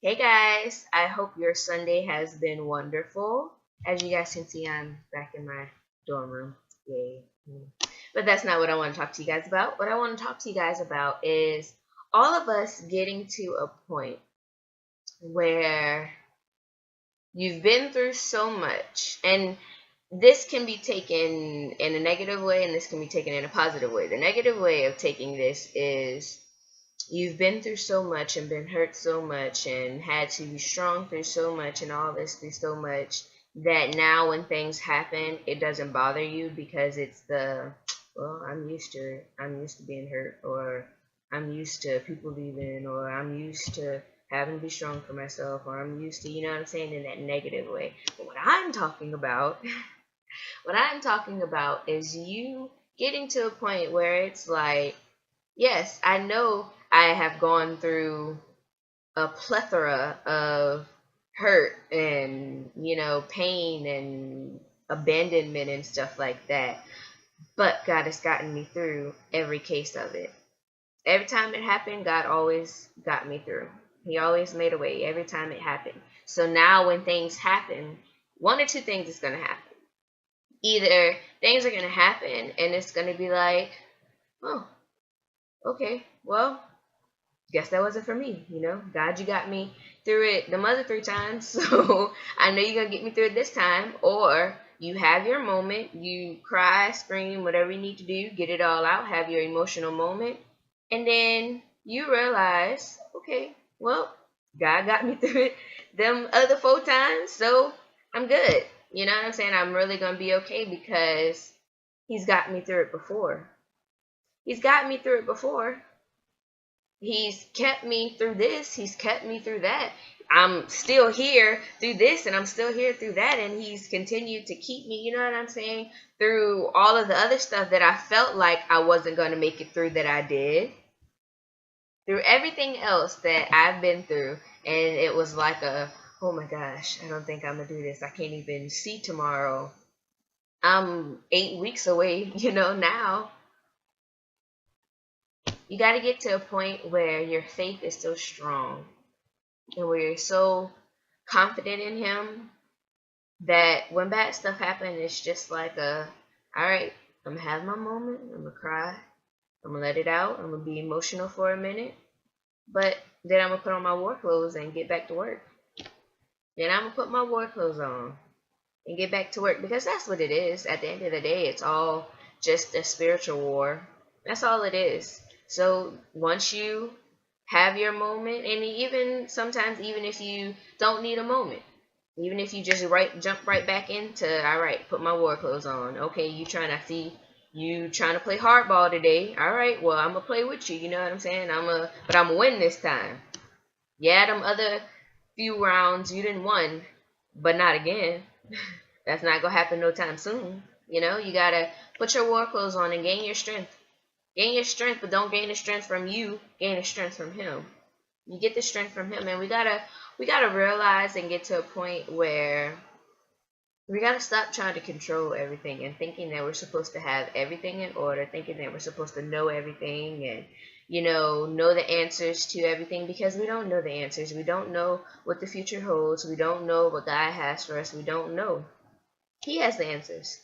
Hey guys, I hope your Sunday has been wonderful. As you guys can see, I'm back in my dorm room. Yay. But that's not what I want to talk to you guys about. What I want to talk to you guys about is all of us getting to a point where you've been through so much, and this can be taken in a negative way, and this can be taken in a positive way. The negative way of taking this is you've been through so much and been hurt so much and had to be strong through so much and all this through so much that now when things happen, it doesn't bother you because it's well, I'm used to it. I'm used to being hurt, or I'm used to people leaving, or I'm used to having to be strong for myself, or I'm used to, you know what I'm saying, in that negative way. But what I'm talking about, what I'm talking about is you getting to a point where it's like, yes, I know I have gone through a plethora of hurt and, pain and abandonment and stuff like that. But God has gotten me through every case of it. Every time it happened, God always got me through. He always made a way every time it happened. So now when things happen, one or two things is going to happen. Either things are going to happen and it's going to be like, oh, okay, well, guess that wasn't for me, God, you got me through it the other three times, so I know you're gonna get me through it this time. Or you have your moment, you cry, scream, whatever you need to do, get it all out, have your emotional moment, and then you realize, okay, well, God got me through it them other 4 times, so I'm good. You know what I'm saying? I'm really gonna be okay because He's got me through it before. He's got me through it before. He's kept me through this. He's kept me through that. I'm still here through this and I'm still here through that. And he's continued to keep me, you know what I'm saying? Through all of the other stuff that I felt like I wasn't going to make it through that I did. Through everything else that I've been through. And it was like oh my gosh, I don't think I'm going to do this. I can't even see tomorrow. I'm 8 weeks away, now. You got to get to a point where your faith is so strong and where you're so confident in him that when bad stuff happens, it's just like all right, I'm gonna have my moment, I'm gonna cry, I'm gonna let it out, I'm gonna be emotional for a minute, but then I'm gonna put on my war clothes and get back to work. Then I'm gonna put my war clothes on and get back to work, because that's what it is. At the end of the day, it's all just a spiritual war. That's all it is. So once you have your moment, and even sometimes, even if you don't need a moment, even if you just jump right back into, all right, put my war clothes on. Okay, you trying to play hardball today. All right, well, I'm gonna play with you. You know what I'm saying? But I'm gonna win this time. Yeah, them other few rounds you didn't win, but not again. That's not gonna happen no time soon. You gotta put your war clothes on and gain your strength. Gain your strength, but don't gain the strength from you. Gain the strength from Him. You get the strength from Him, and we gotta realize and get to a point where we gotta stop trying to control everything and thinking that we're supposed to have everything in order, thinking that we're supposed to know everything and know the answers to everything, because we don't know the answers. We don't know what the future holds. We don't know what God has for us. We don't know. He has the answers.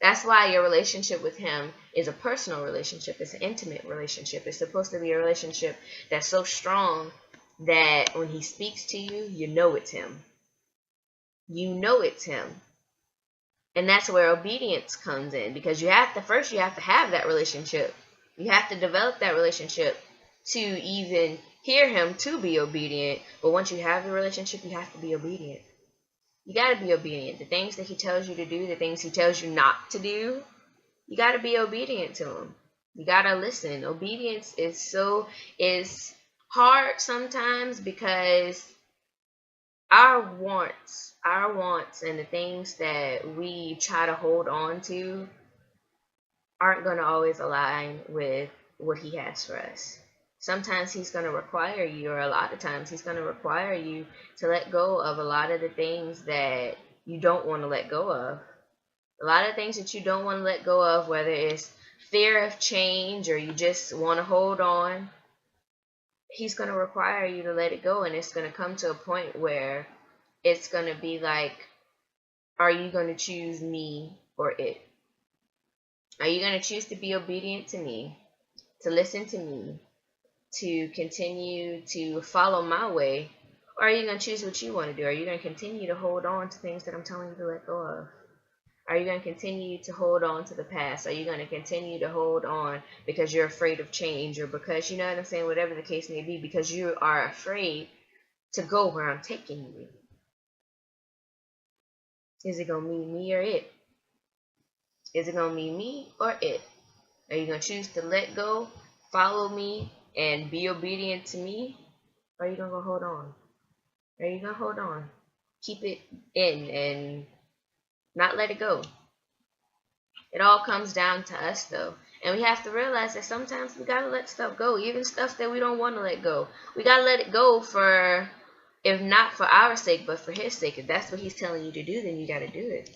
That's why your relationship with him is a personal relationship. It's an intimate relationship. It's supposed to be a relationship that's so strong that when he speaks to you, you know it's him. You know it's him. And that's where obedience comes in, because you have to have that relationship. You have to develop that relationship to even hear him, to be obedient. But once you have the relationship, you have to be obedient. You got to be obedient. The things that he tells you to do, the things he tells you not to do, you got to be obedient to him. You got to listen. Obedience is hard sometimes, because our wants and the things that we try to hold on to aren't going to always align with what he has for us. Sometimes he's going to require you, or a lot of times he's going to require you to let go of a lot of the things that you don't want to let go of. A lot of things that you don't want to let go of, whether it's fear of change or you just want to hold on. He's going to require you to let it go, and it's going to come to a point where it's going to be like, are you going to choose me or it? Are you going to choose to be obedient to me, to listen to me, to continue to follow my way, or are you going to choose what you want to do? Are you going to continue to hold on to things that I'm telling you to let go of? Are you going to continue to hold on to the past? Are you going to continue to hold on because you're afraid of change, or because, you know what I'm saying, whatever the case may be, because you are afraid to go where I'm taking you? Is it going to mean me or it? Is it going to mean me or it? Are you going to choose to let go, follow me, and be obedient to me? Or are you going to hold on? Are you going to hold on? Keep it in and not let it go. It all comes down to us, though. And we have to realize that sometimes we got to let stuff go, even stuff that we don't want to let go. We got to let it go for, if not for our sake, but for his sake. If that's what he's telling you to do, then you got to do it.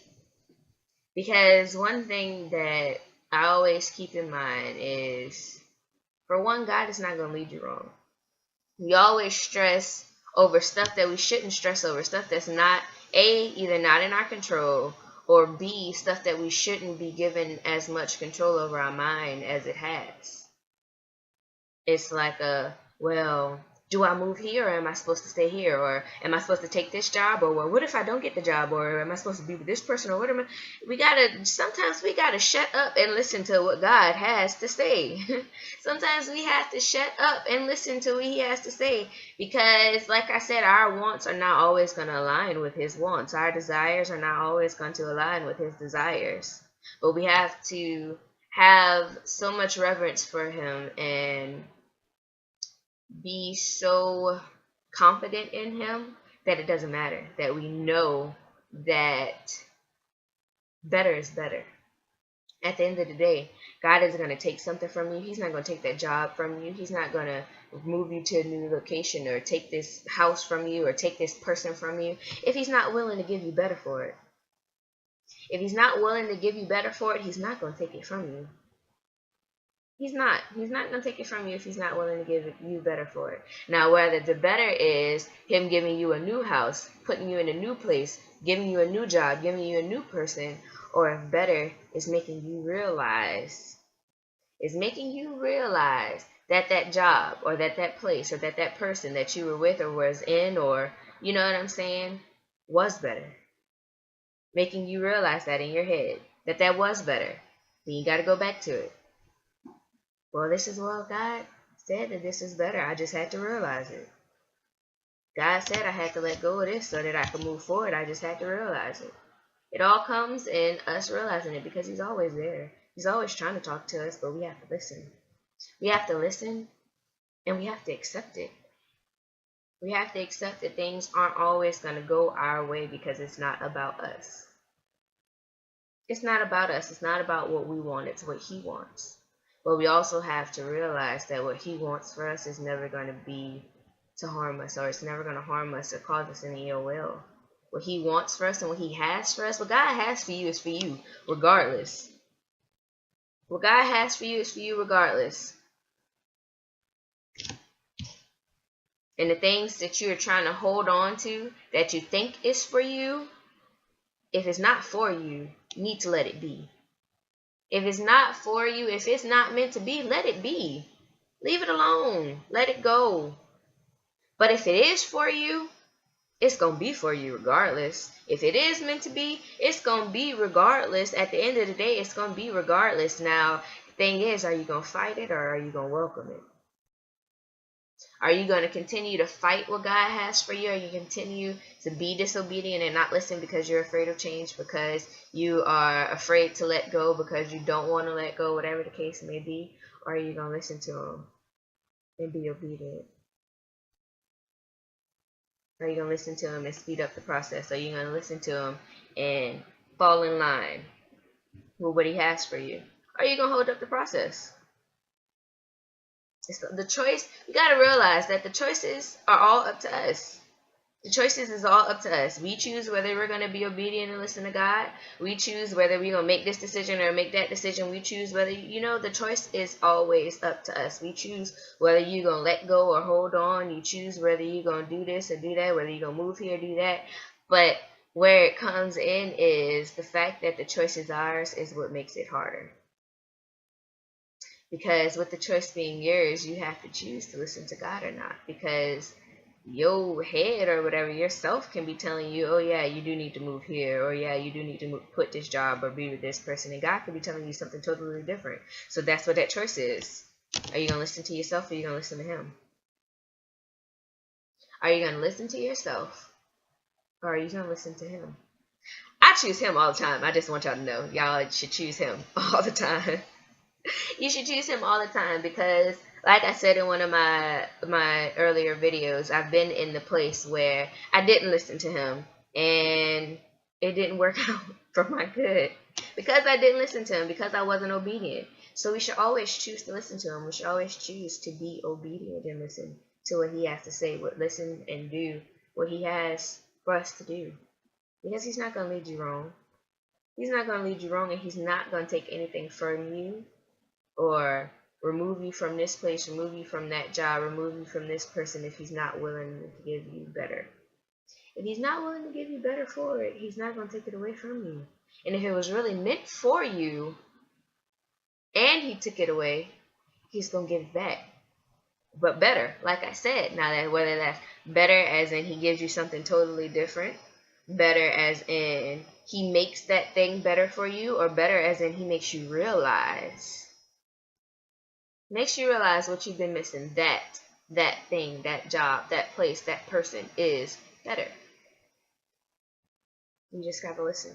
Because one thing that I always keep in mind is, for one, God is not going to lead you wrong. We always stress over stuff that we shouldn't stress over, stuff that's not, A, either not in our control, or B, stuff that we shouldn't be given as much control over our mind as it has. It's like well, do I move here, or am I supposed to stay here, or am I supposed to take this job, or well, what if I don't get the job, or am I supposed to be with this person, or what am I? Sometimes we gotta shut up and listen to what God has to say. Sometimes we have to shut up and listen to what he has to say, because like I said, our wants are not always going to align with his wants. Our desires are not always going to align with his desires. But we have to have so much reverence for him and be so confident in him that it doesn't matter, that we know that better is better. At the end of the day, God isn't going to take something from you. He's not going to take that job from you. He's not going to move you to a new location, or take this house from you, or take this person from you, if he's not willing to give you better for it. If he's not willing to give you better for it, he's not going to take it from you. He's not going to take it from you if he's not willing to give you better for it. Now, whether the better is him giving you a new house, putting you in a new place, giving you a new job, giving you a new person, or if better is making you realize, that that job, or that place, or that person that you were with or was in, or, you know what I'm saying, was better. Making you realize that in your head, that was better. Then you got to go back to it. Well, God said that this is better. I just had to realize it. God said I had to let go of this so that I could move forward. I just had to realize it. It all comes in us realizing it, because he's always there. He's always trying to talk to us, but we have to listen. We have to listen, and we have to accept it. We have to accept that things aren't always going to go our way, because it's not about us. It's not about us. It's not about what we want. It's what he wants. But we also have to realize that what he wants for us is never going to be to harm us, or it's never going to harm us or cause us any ill will. What he wants for us and what he has for us, what God has for you is for you, regardless. What God has for you is for you, regardless. And the things that you're trying to hold on to that you think is for you, if it's not for you, you need to let it be. If it's not for you, if it's not meant to be, let it be. Leave it alone. Let it go. But if it is for you, it's going to be for you regardless. If it is meant to be, it's going to be regardless. At the end of the day, it's going to be regardless. Now, the thing is, are you going to fight it, or are you going to welcome it? Are you going to continue to fight what God has for you? Or you continue to be disobedient and not listen because you're afraid of change, because you are afraid to let go, because you don't want to let go, whatever the case may be? Or are you going to listen to him and be obedient? Are you going to listen to him and speed up the process? Are you going to listen to him and fall in line with what he has for you? Or are you going to hold up the process? It's the choice. We got to realize that the choices are all up to us. The choices is all up to us. We choose whether we're going to be obedient and listen to God. We choose whether we're going to make this decision or make that decision. We choose whether, the choice is always up to us. We choose whether you're going to let go or hold on. You choose whether you're going to do this or do that, whether you're going to move here or do that. But where it comes in is the fact that the choice is ours is what makes it harder. Because with the choice being yours, you have to choose to listen to God or not. Because your head or whatever, yourself can be telling you, oh yeah, you do need to move here, or yeah, you do need to quit this job or be with this person, and God could be telling you something totally different. So that's what that choice is. Are you going to listen to yourself, or are you going to listen to him? Are you going to listen to yourself, or are you going to listen to him? I choose him all the time. I just want y'all to know, y'all should choose him all the time. You should choose him all the time, because like I said in one of my earlier videos, I've been in the place where I didn't listen to him and it didn't work out for my good because I didn't listen to him, because I wasn't obedient. So we should always choose to listen to him. We should always choose to be obedient and listen to what he has to say, listen and do what he has for us to do, because he's not going to lead you wrong. He's not going to lead you wrong, and he's not going to take anything from you or remove you from this place, remove you from that job, remove you from this person if he's not willing to give you better. If he's not willing to give you better for it, he's not going to take it away from you. And if it was really meant for you and he took it away, he's going to give it back. But better, like I said. Now, that whether that's better as in he gives you something totally different, better as in he makes that thing better for you, or better as in he makes you realize what you've been missing. That thing, that job, that place, that person is better. You just gotta listen.